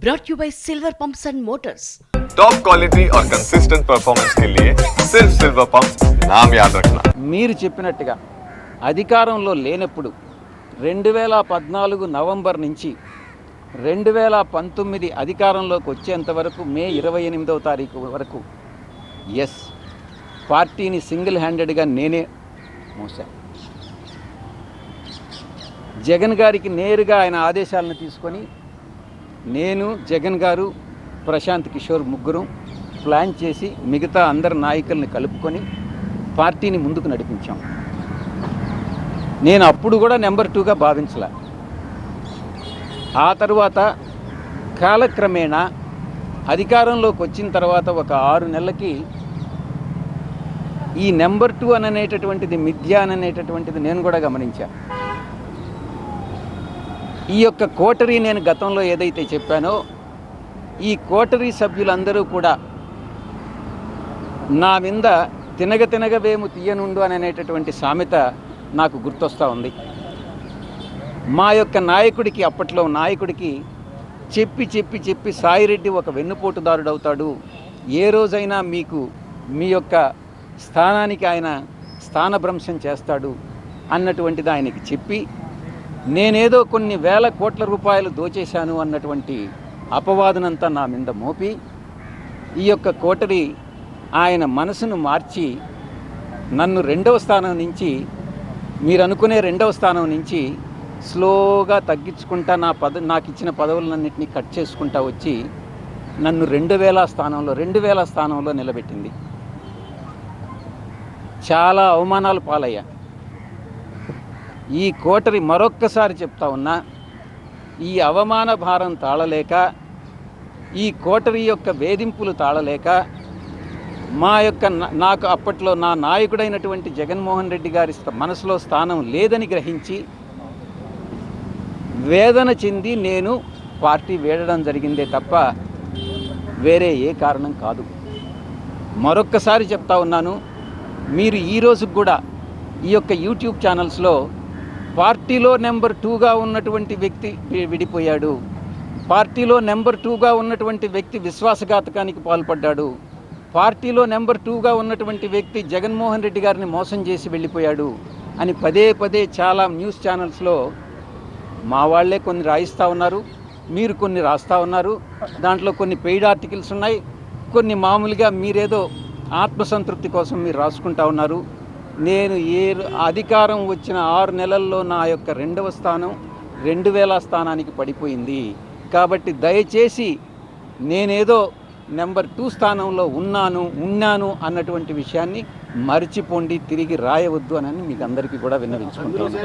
brought you by Silver Pumps and Motors. Top quality और consistent performance के लिए सिर्फ सिल्वर पंप्स नाम याद रखना। మీరు చెప్పినట్టుగా అధికారంలో లేనప్పుడు 2014 నవంబర్ నుంచి 2019 అధికారంలోకి వచ్చేంత వరకు మే 28వ తారీఖు వరకు పార్టీని సింగిల్ హ్యాండెడ్గా నేనే మోసా. జగన్ గారికి నేరుగా ఆయన ఆదేశాలను తీసుకొని నేను, జగన్ గారు, ప్రశాంత్ కిషోర్ ముగ్గురు ప్లాన్ చేసి మిగతా అందరి నాయకుల్ని కలుపుకొని పార్టీని ముందుకు నడిపించాం. నేను అప్పుడు కూడా నెంబర్ 2గా భావించలే. ఆ తర్వాత కాలక్రమేణా అధికారంలోకి వచ్చిన తర్వాత ఒక 6 నెలలకి ఈ నెంబర్ 2 అనేటటువంటిది మిథ్య అనేటటువంటిది నేను కూడా గమనించాను. ఈ యొక్క కోటరీ నేను గతంలో ఏదైతే చెప్పానో ఈ కోటరీ సభ్యులందరూ కూడా నా మీద తినగవేము తీయనుండు అనేటటువంటి సామెత నాకు గుర్తొస్తూ ఉంది. మా యొక్క నాయకుడికి, అప్పట్లో నాయకుడికి చెప్పి సాయిరెడ్డి ఒక వెన్నుపోటుదారుడు అవుతాడు, ఏ రోజైనా మీకు మీ యొక్క స్థానానికి ఆయన స్థానభ్రంశం చేస్తాడు అన్నటువంటిది ఆయనకి చెప్పి నేనేదో కొన్ని వేల కోట్ల రూపాయలు దోచేశాను అన్నటువంటి అపవాదనంతా నా మీద మోపి ఈ యొక్క కోటరీ ఆయన మనసును మార్చి నన్ను 2వ స్థానం నుంచి, మీరు అనుకునే 2వ స్థానం నుంచి స్లోగా తగ్గించుకుంటా నాకు ఇచ్చిన పదవులన్నింటినీ కట్ చేసుకుంటా వచ్చి నన్ను 2000 స్థానంలో నిలబెట్టింది. చాలా అవమానాలు పాలయ్యా. ఈ కోటరీ మరొక్కసారి చెప్తా ఉన్నా, ఈ అవమాన భారం తాళలేక, ఈ కోటరీ యొక్క వేధింపులు తాళలేక నాకు అప్పట్లో నా నాయకుడైనటువంటి జగన్మోహన్ రెడ్డి గారి మనసులో స్థానం లేదని గ్రహించి వేదన చెంది నేను పార్టీ వీడడం జరిగిందే తప్ప వేరే ఏ కారణం కాదు. మరొక్కసారి చెప్తా ఉన్నాను, మీరు ఈ రోజుకు కూడా ఈ యొక్క యూట్యూబ్ ఛానల్స్లో పార్టీలో నెంబర్ 2గా ఉన్నటువంటి వ్యక్తి విడిపోయాడు, పార్టీలో నెంబర్ 2గా ఉన్నటువంటి వ్యక్తి విశ్వాసఘాతకానికి పాల్పడ్డాడు, పార్టీలో నెంబర్ 2గా ఉన్నటువంటి వ్యక్తి జగన్మోహన్ రెడ్డి గారిని మోసం చేసి వెళ్ళిపోయాడు అని పదే చాలా న్యూస్ ఛానల్స్లో మా వాళ్లే కొన్ని రాయిస్తూ ఉన్నారు, మీరు కొన్ని రాస్తూ ఉన్నారు. దాంట్లో కొన్ని పెయిడ్ ఆర్టికల్స్ ఉన్నాయి, కొన్ని మామూలుగా మీరేదో ఆత్మసంతృప్తి కోసం మీరు రాసుకుంటా ఉన్నారు. నేను అధికారం వచ్చిన 6 నెలల్లో నా యొక్క 2వ స్థానం 2000 స్థానానికి పడిపోయింది. కాబట్టి దయచేసి నేనేదో నెంబర్ 2 స్థానంలో ఉన్నాను అన్నటువంటి విషయాన్ని మర్చిపోండి, తిరిగి రాయవద్దు అని మీకు అందరికీ కూడా విన్నవించుకుంటున్నాను.